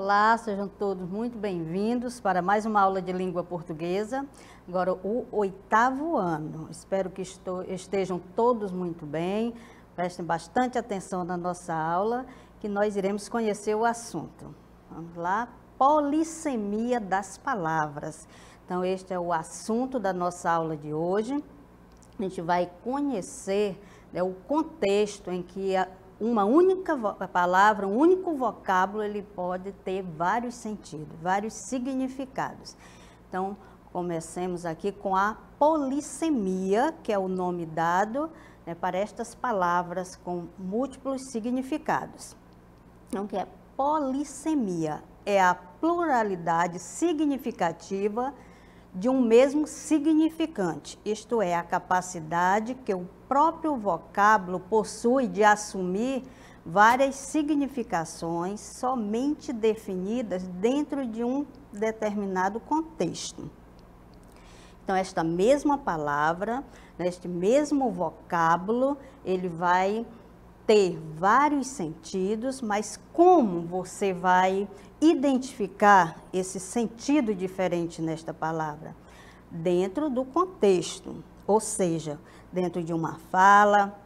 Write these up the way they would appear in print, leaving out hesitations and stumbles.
Olá, sejam todos muito bem-vindos para mais uma aula de língua portuguesa. Agora o 8º ano. Espero que estejam todos muito bem. Prestem bastante atenção na nossa aula, que nós iremos conhecer o assunto. Vamos lá? Polissemia das palavras. Então, este é o assunto da nossa aula de hoje. A gente vai conhecer, né, o contexto em que uma única palavra, um único vocábulo, ele pode ter vários sentidos, vários significados. Então, comecemos aqui com a polissemia, que é o nome dado, né, para estas palavras com múltiplos significados. Então, o que é polissemia? É a pluralidade significativa de um mesmo significante, isto é, a capacidade que o próprio vocábulo possui de assumir várias significações somente definidas dentro de um determinado contexto. Então, esta mesma palavra, este mesmo vocábulo, ele vai ter vários sentidos, mas como você vai identificar esse sentido diferente nesta palavra? Dentro do contexto, ou seja, dentro de uma fala,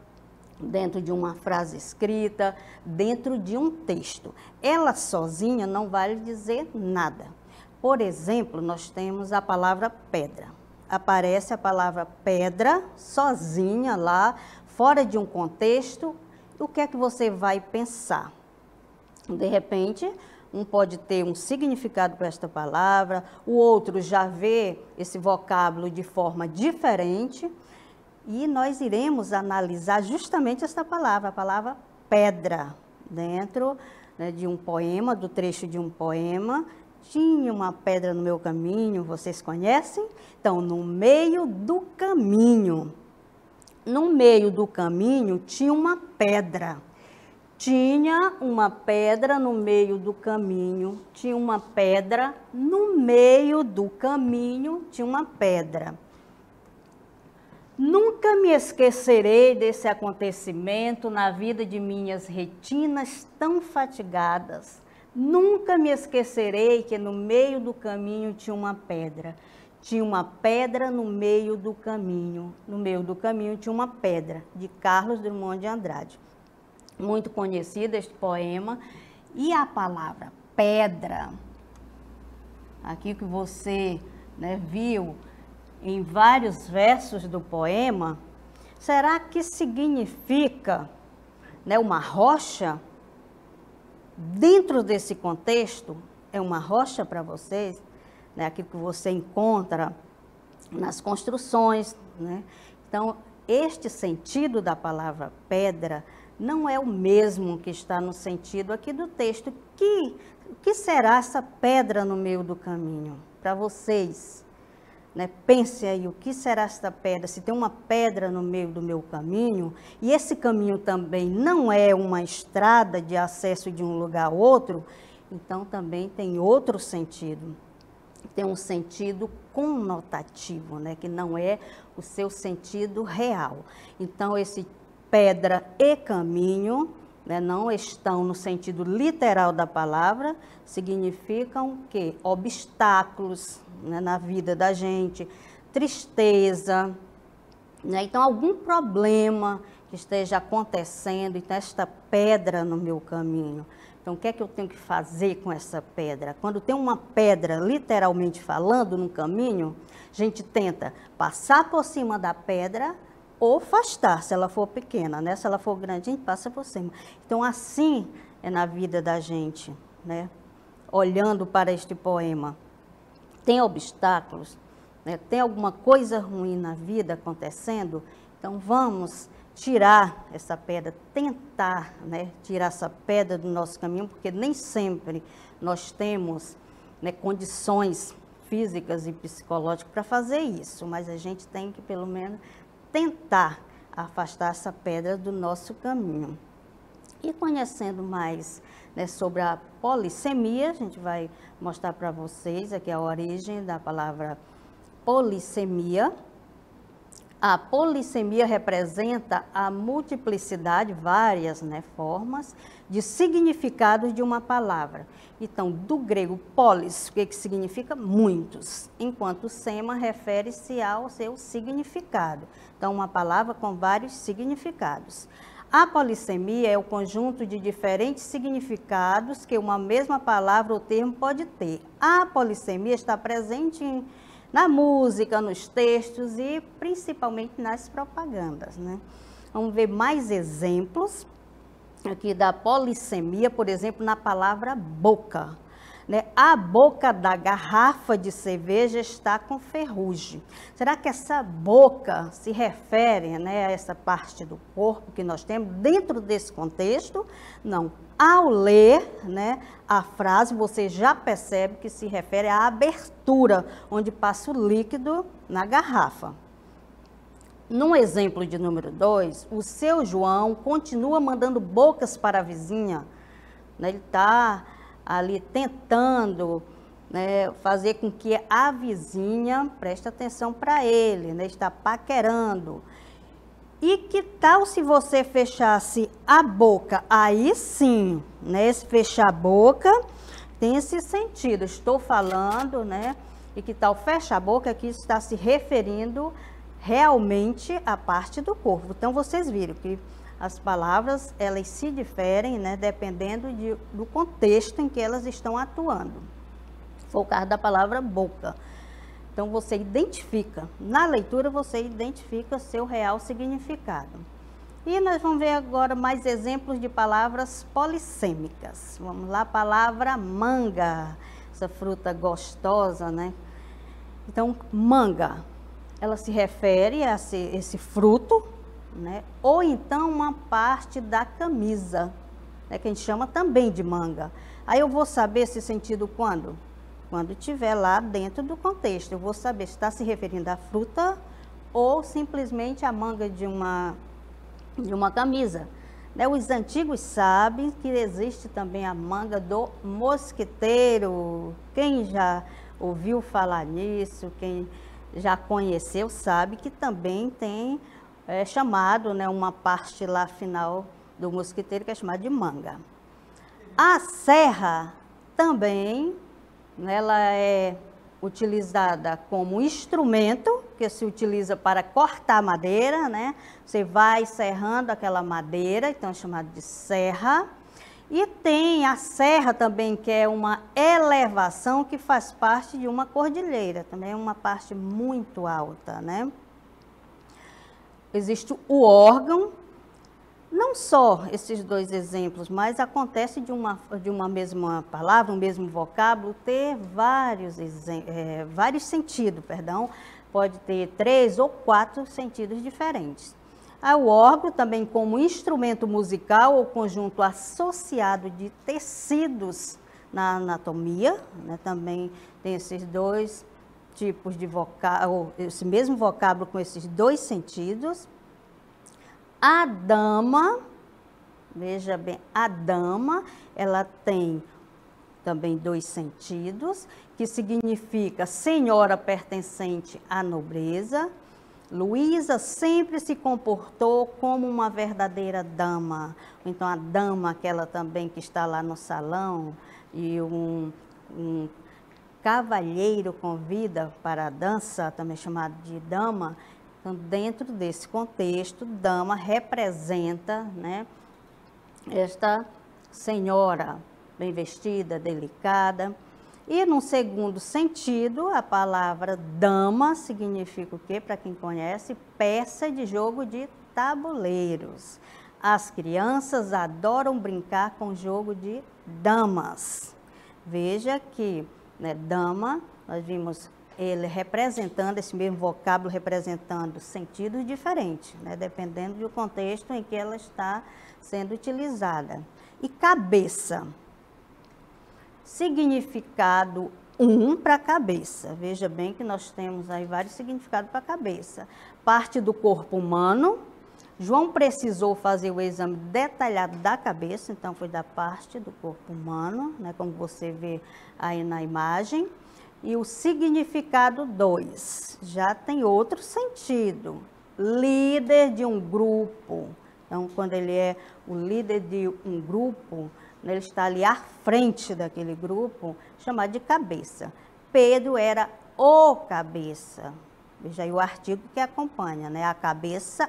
dentro de uma frase escrita, dentro de um texto. Ela sozinha não vai lhe dizer nada. Por exemplo, nós temos a palavra pedra. Aparece a palavra pedra sozinha lá, fora de um contexto. O que é que você vai pensar? De repente, um pode ter um significado para esta palavra, o outro já vê esse vocábulo de forma diferente, e nós iremos analisar justamente esta palavra, a palavra pedra, dentro, né, de um poema, do trecho de um poema. Tinha uma pedra no meu caminho, vocês conhecem? Então, no meio do caminho. No meio do caminho tinha uma pedra. Tinha uma pedra no meio do caminho. Tinha uma pedra no meio do caminho. Tinha uma pedra. Nunca me esquecerei desse acontecimento na vida de minhas retinas tão fatigadas. Nunca me esquecerei que no meio do caminho tinha uma pedra. Tinha uma pedra no meio do caminho. No meio do caminho tinha uma pedra, de Carlos Drummond de Andrade. Muito conhecido este poema. E a palavra pedra, aqui que você, né, viu em vários versos do poema, será que significa, né, uma rocha? Dentro desse contexto, é uma rocha para vocês? Né, aquilo que você encontra nas construções, né? Então, este sentido da palavra pedra não é o mesmo que está no sentido aqui do texto. O que será essa pedra no meio do caminho? Para vocês, né? Pense aí, o que será esta pedra? Se tem uma pedra no meio do meu caminho, e esse caminho também não é uma estrada de acesso de um lugar a outro, então também tem outro sentido. Tem um sentido conotativo, né, que não é o seu sentido real. Então, esse pedra e caminho, né, não estão no sentido literal da palavra, significam que obstáculos, né, na vida da gente, tristeza, né, então algum problema que esteja acontecendo, então esta pedra no meu caminho. Então, o que é que eu tenho que fazer com essa pedra? Quando tem uma pedra, literalmente falando, no caminho, a gente tenta passar por cima da pedra ou afastar, se ela for pequena, né? Se ela for grande, a gente passa por cima. Então, assim é na vida da gente, né? Olhando para este poema. Tem obstáculos, né? Tem alguma coisa ruim na vida acontecendo? Então, vamos tirar essa pedra, tentar, né, tirar essa pedra do nosso caminho, porque nem sempre nós temos, né, condições físicas e psicológicas para fazer isso, mas a gente tem que, pelo menos, tentar afastar essa pedra do nosso caminho. E conhecendo mais, né, sobre a polissemia, a gente vai mostrar para vocês aqui a origem da palavra polissemia. A polissemia representa a multiplicidade, várias, né, formas de significados de uma palavra. Então, do grego polis, o que significa? Muitos, enquanto sema refere-se ao seu significado. Então, uma palavra com vários significados. A polissemia é o conjunto de diferentes significados que uma mesma palavra ou termo pode ter. A polissemia está presente na música, nos textos e principalmente nas propagandas, né? Vamos ver mais exemplos aqui da polissemia, por exemplo, na palavra boca, né? A boca da garrafa de cerveja está com ferrugem. Será que essa boca se refere, né, a essa parte do corpo que nós temos dentro desse contexto? Não. Ao ler, né, a frase, você já percebe que se refere à abertura, onde passa o líquido na garrafa. No exemplo de número 2, o seu João continua mandando bocas para a vizinha, né? Ele está ali tentando, né, fazer com que a vizinha preste atenção para ele, né? Está paquerando. E que tal se você fechasse a boca? Aí sim, né? Esse fechar a boca tem esse sentido. Estou falando, né? E que tal fechar a boca, que está se referindo realmente à parte do corpo. Então, vocês viram que as palavras, elas se diferem, né, dependendo do contexto em que elas estão atuando. Foi o caso da palavra boca. Então, você identifica, na leitura você identifica seu real significado. E nós vamos ver agora mais exemplos de palavras polissêmicas. Vamos lá, a palavra manga, essa fruta gostosa, né? Então, manga, ela se refere a esse fruto, né? Ou então uma parte da camisa, né, que a gente chama também de manga. Aí eu vou saber esse sentido quando? Quando estiver lá dentro do contexto. Eu vou saber se está se referindo à fruta ou simplesmente à manga de uma camisa. Né? Os antigos sabem que existe também a manga do mosquiteiro. Quem já ouviu falar nisso, quem já conheceu, sabe que também tem chamado, né, uma parte lá final do mosquiteiro que é chamada de manga. A serra também, né, ela é utilizada como instrumento, que se utiliza para cortar madeira, né? Você vai serrando aquela madeira, então é chamado de serra. E tem a serra também, que é uma elevação que faz parte de uma cordilheira, também é uma parte muito alta, né? Existe o órgão, não só esses dois exemplos, mas acontece de uma mesma palavra, um mesmo vocábulo, ter vários sentidos, pode ter 3 ou 4 sentidos diferentes. O órgão também como instrumento musical ou conjunto associado de tecidos na anatomia, né? Também tem esses dois tipos de vocábulo, esse mesmo vocábulo com esses dois sentidos. A dama, veja bem, a dama, ela tem também 2 sentidos, que significa senhora pertencente à nobreza. Luísa sempre se comportou como uma verdadeira dama. Então, a dama, aquela também que está lá no salão, e um cavalheiro convida para a dança, também chamado de dama. Então, dentro desse contexto, dama representa, né, esta senhora bem vestida, delicada. E, num segundo sentido, a palavra dama significa o quê? Para quem conhece, peça de jogo de tabuleiros. As crianças adoram brincar com jogo de damas. Veja que, né, dama, nós vimos ele representando, esse mesmo vocábulo representando sentidos diferentes, né, dependendo do contexto em que ela está sendo utilizada. E cabeça. Significado 1 para cabeça. Veja bem que nós temos aí vários significados para cabeça. Parte do corpo humano. João precisou fazer o exame detalhado da cabeça, então foi da parte do corpo humano, né, como você vê aí na imagem. E o significado 2 já tem outro sentido. líder de um grupo. Então, quando ele é o líder de um grupo, né, ele está ali à frente daquele grupo, chamado de cabeça. Pedro era o cabeça. Veja aí o artigo que acompanha, né? A cabeça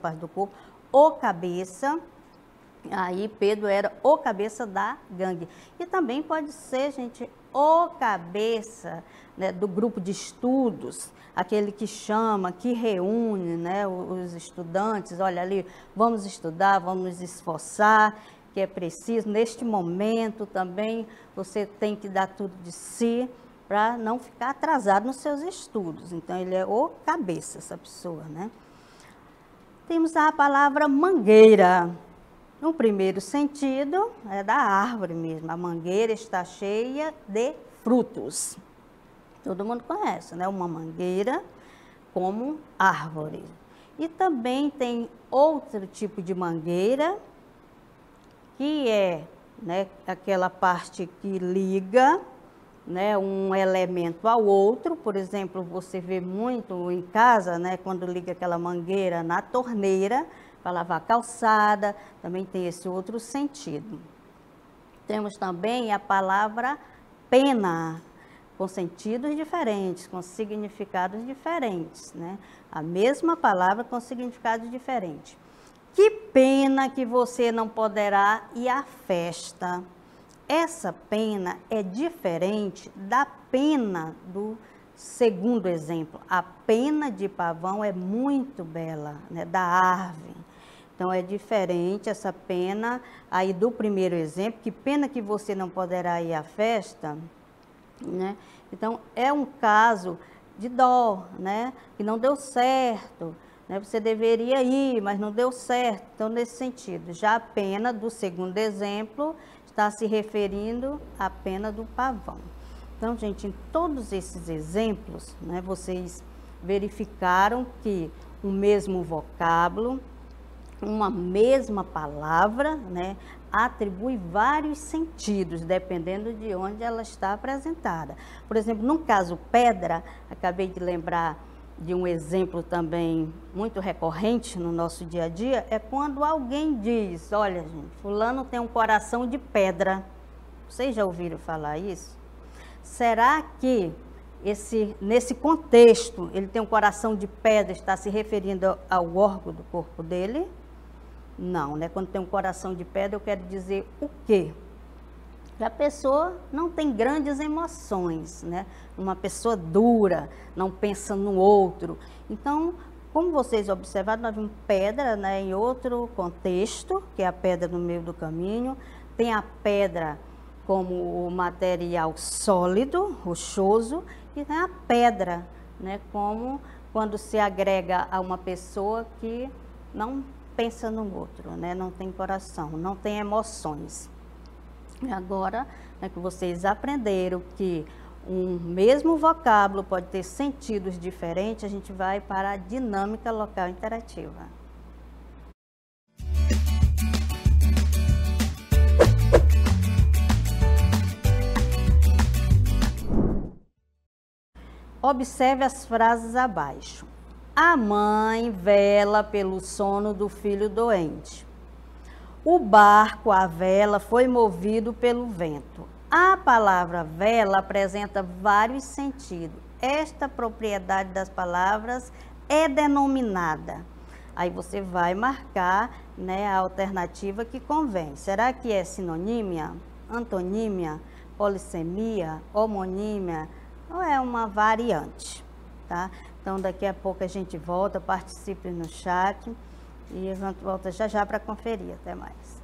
parte do corpo, o cabeça. Aí Pedro era o cabeça da gangue. E também pode ser, gente, o cabeça, né, do grupo de estudos, aquele que chama, que reúne, né, os estudantes. Olha ali, vamos estudar, vamos nos esforçar, que é preciso. Neste momento também você tem que dar tudo de si para não ficar atrasado nos seus estudos. Então, ele é o cabeça, essa pessoa, né? Temos a palavra mangueira. No primeiro sentido, é da árvore mesmo. A mangueira está cheia de frutos. Todo mundo conhece, né? Uma mangueira como árvore. E também tem outro tipo de mangueira, que é, né, aquela parte que liga, né, um elemento ao outro. Por exemplo, você vê muito em casa, né, quando liga aquela mangueira na torneira, para lavar a calçada, também tem esse outro sentido. Temos também a palavra pena, com sentidos diferentes, com significados diferentes, né? A mesma palavra com significados diferentes. Que pena que você não poderá ir à festa. Essa pena é diferente da pena do segundo exemplo. A pena de pavão é muito bela, né, da árvore. Então, é diferente essa pena aí do primeiro exemplo. Que pena que você não poderá ir à festa, né? Então, é um caso de dó, né, que não deu certo, né? Você deveria ir, mas não deu certo. Então, nesse sentido, já a pena do segundo exemplo está se referindo à pena do pavão. Então, gente, em todos esses exemplos, né, vocês verificaram que o mesmo vocábulo, uma mesma palavra, né, atribui vários sentidos, dependendo de onde ela está apresentada. Por exemplo, no caso pedra, acabei de lembrar de um exemplo também muito recorrente no nosso dia a dia, é quando alguém diz: olha, gente, fulano tem um coração de pedra. Vocês já ouviram falar isso? Será que nesse contexto, ele tem um coração de pedra, está se referindo ao órgão do corpo dele? Não, né? Quando tem um coração de pedra, eu quero dizer o quê? Que a pessoa não tem grandes emoções, né? Uma pessoa dura, não pensa no outro. Então, como vocês observaram, nós vimos pedra, né, em outro contexto, que é a pedra no meio do caminho. Tem a pedra como o material sólido, rochoso, e tem a pedra, né, como quando se agrega a uma pessoa que não pensa no outro, né, não tem coração, não tem emoções. E agora, né, que vocês aprenderam que um mesmo vocábulo pode ter sentidos diferentes, a gente vai para a dinâmica local interativa. Observe as frases abaixo. A mãe vela pelo sono do filho doente. O barco, a vela, foi movido pelo vento. A palavra vela apresenta vários sentidos. Esta propriedade das palavras é denominada. Aí você vai marcar, né, a alternativa que convém. Será que é sinonímia, antonímia, polissemia, homonímia, ou é uma variante, tá? Então, daqui a pouco a gente volta, participe no chat e a gente volta já já para conferir. Até mais.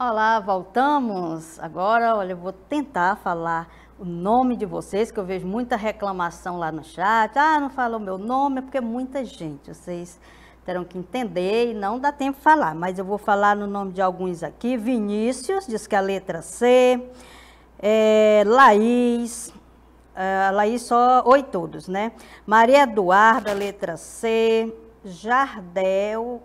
Olá, voltamos. Agora, olha, eu vou tentar falar o nome de vocês, que eu vejo muita reclamação lá no chat. Ah, não falou meu nome, é porque é muita gente. Vocês terão que entender e não dá tempo de falar, mas eu vou falar no nome de alguns aqui. Vinícius, diz que é a letra C. Laís, Laís só, oi todos, né? Maria Eduarda, letra C. Jardel,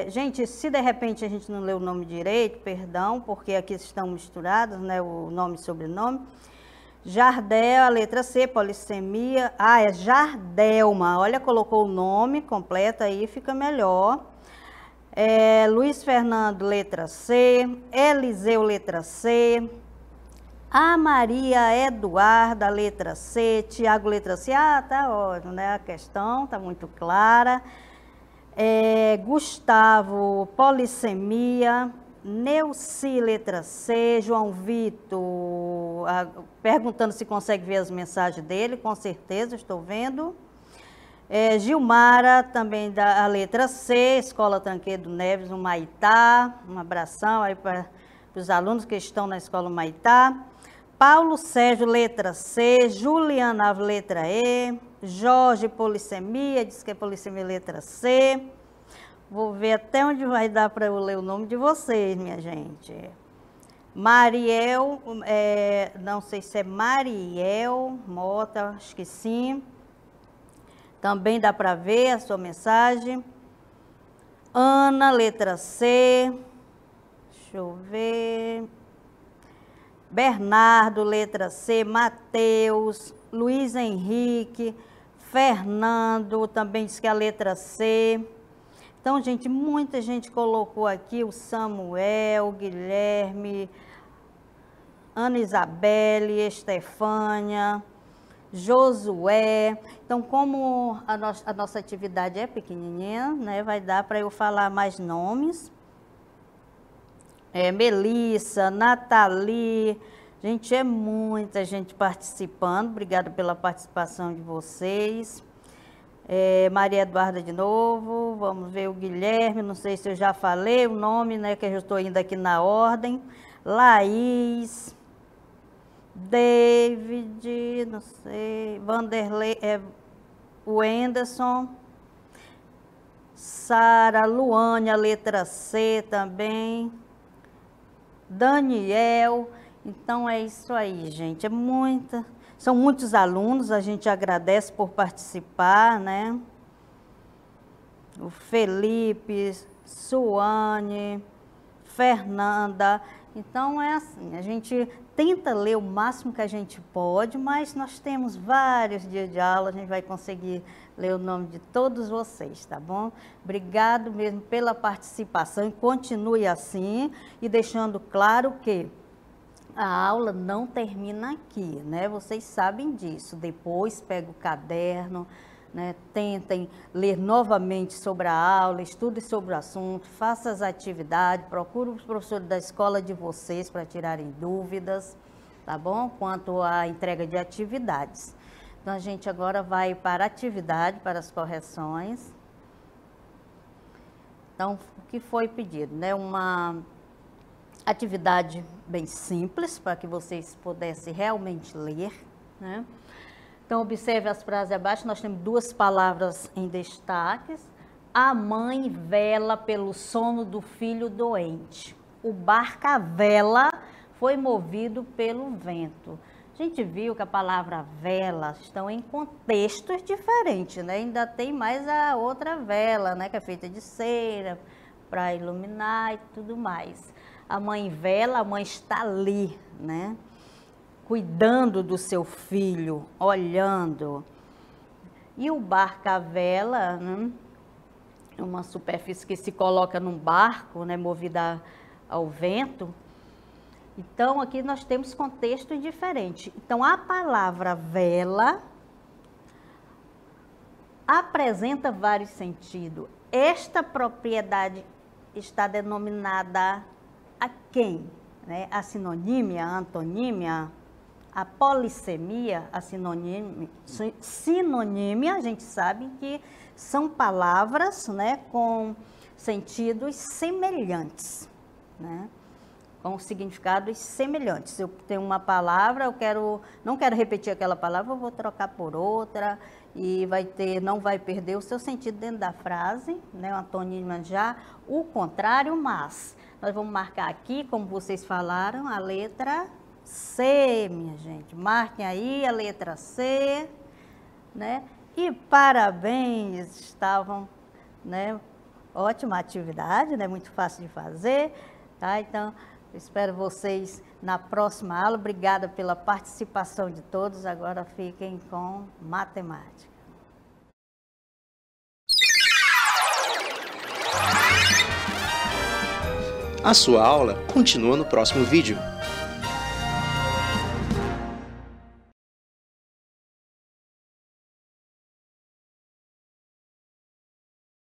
gente, se de repente a gente não leu o nome direito, perdão, porque aqui estão misturados, né, o nome e sobrenome. Jardel, a letra C, polissemia, é Jardelma, olha, colocou o nome completo aí, fica melhor. Luiz Fernando, letra C, Eliseu, letra C, a Maria Eduarda, letra C, Tiago, letra C, tá ótimo, né, a questão tá muito clara. Gustavo, polissemia, Neuci, letra C, João Vitor, perguntando se consegue ver as mensagens dele, com certeza, estou vendo. Gilmara, também da letra C, Escola Tranqueiro Neves, no Maitá, um abração aí para os alunos que estão na Escola Maitá. Paulo Sérgio, letra C, Juliana, letra E, Jorge, polissemia, diz que é polissemia, letra C. Vou ver até onde vai dar para eu ler o nome de vocês, minha gente. Mariel, não sei se é Mariel Mota, acho que sim. Também dá para ver a sua mensagem. Ana, letra C. Deixa eu ver. Bernardo, letra C. Mateus, Luiz Henrique, Fernando, também diz que é a letra C. Então, gente, muita gente colocou aqui, o Samuel, Guilherme, Ana Isabelle, Estefânia, Josué. Então, como a nossa atividade é pequenininha, né, vai dar para eu falar mais nomes. Melissa, Nathalie, gente, é muita gente participando, obrigada pela participação de vocês. Maria Eduarda de novo, vamos ver o Guilherme, não sei se eu já falei o nome, né, que eu estou indo aqui na ordem. Laís, David, não sei, Vanderlei, o Anderson, Sara, Luane, a letra C também. Daniel, então é isso aí, gente, são muitos alunos, a gente agradece por participar, né? O Felipe, Suane, Fernanda, então é assim, a gente tenta ler o máximo que a gente pode, mas nós temos vários dias de aula, a gente vai conseguir ler o nome de todos vocês, tá bom? Obrigado mesmo pela participação e continue assim e deixando claro que a aula não termina aqui, né? Vocês sabem disso. Depois pega o caderno, né? Tentem ler novamente sobre a aula, estude sobre o assunto, faça as atividades, procure os professores da escola de vocês para tirarem dúvidas, tá bom? Quanto à entrega de atividades. Então, a gente agora vai para a atividade, para as correções. Então, o que foi pedido, né? Uma atividade bem simples, para que vocês pudessem realmente ler, né? Então, observe as frases abaixo, nós temos duas palavras em destaques. A mãe vela pelo sono do filho doente. O barco à vela foi movido pelo vento. A gente viu que a palavra vela estão em contextos diferentes, né? Ainda tem mais a outra vela, né? Que é feita de cera, para iluminar e tudo mais. A mãe vela, a mãe está ali, né? Cuidando do seu filho, olhando. E o barco à vela, né? É uma superfície que se coloca num barco, né? Movida ao vento. Então, aqui nós temos contexto diferente. Então, a palavra vela apresenta vários sentidos. Esta propriedade está denominada a quem? Né? A sinonímia, a antonímia, a polissemia, a sinonímia, a gente sabe que são palavras, né, com sentidos semelhantes, né? com significados semelhantes. Se eu tenho uma palavra, não quero repetir aquela palavra, eu vou trocar por outra e não vai perder o seu sentido dentro da frase, né? O antonímio já, o contrário, mas. Nós vamos marcar aqui, como vocês falaram, a letra C, minha gente. Marquem aí a letra C, né? E parabéns, estavam, né? Ótima atividade, né? Muito fácil de fazer, tá? Então, espero vocês na próxima aula. Obrigada pela participação de todos. Agora fiquem com matemática. A sua aula continua no próximo vídeo.